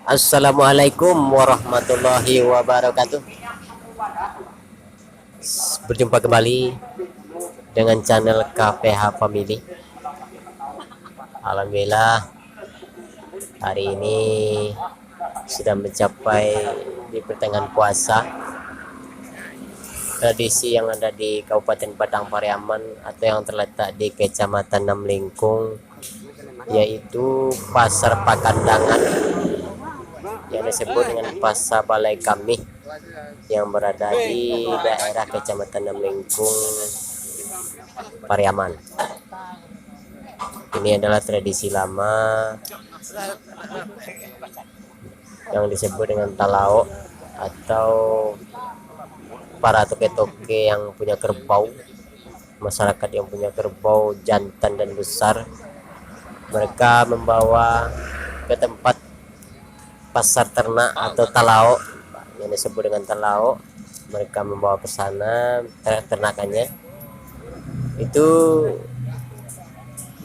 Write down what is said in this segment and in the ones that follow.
Assalamualaikum warahmatullahi wabarakatuh. Berjumpa kembali dengan channel KPH Family. Alhamdulillah hari ini sudah mencapai di pertengahan puasa. Tradisi yang ada di Kabupaten Padang Pariaman atau yang terletak di Kecamatan Namlingkung, yaitu Pasar Pakandangan yang disebut dengan Pasar Balai Kami, yang berada di daerah Kecamatan Namlingkung, Pariaman. Ini adalah tradisi lama yang disebut dengan talao atau para toke-toke yang punya kerbau, masyarakat yang punya kerbau jantan dan besar. Mereka membawa ke tempat pasar ternak atau talao yang disebut dengan talao. Mereka membawa ke sana ternakannya. Itu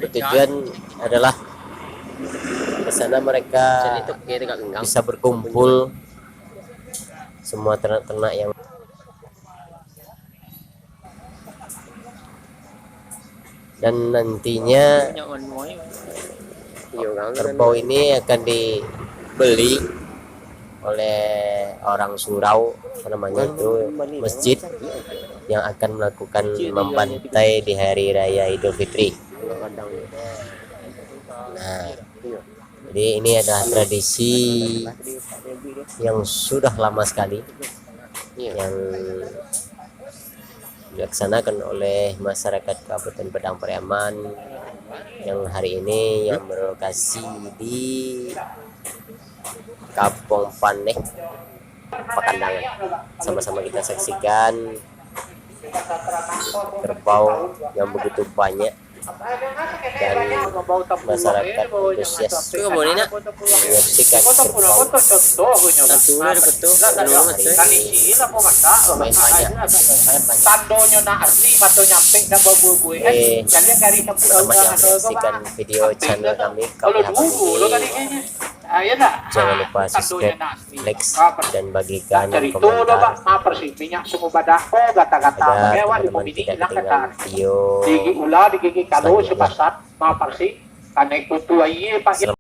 bertujuan adalah ke sana mereka bisa berkumpul semua ternak-ternak yang, dan nantinya kerbau ini akan dibeli oleh orang surau, namanya itu masjid, yang akan melakukan membantai di hari raya Idul Fitri. Nah, jadi ini adalah tradisi yang sudah lama sekali yang dilaksanakan oleh masyarakat Kabupaten Padang Pariaman, yang hari ini yang berlokasi di Kampung Paneh Pakandangan. Sama-sama kita saksikan kerbau yang begitu banyak dan masyarakat antusias menyaksikan kerbau hari menyaksikan video channel kami KPH Family. Jangan lupa subscribe, like, dan bagikan komentar agar teman-teman tidak ketinggalan video selanjutnya.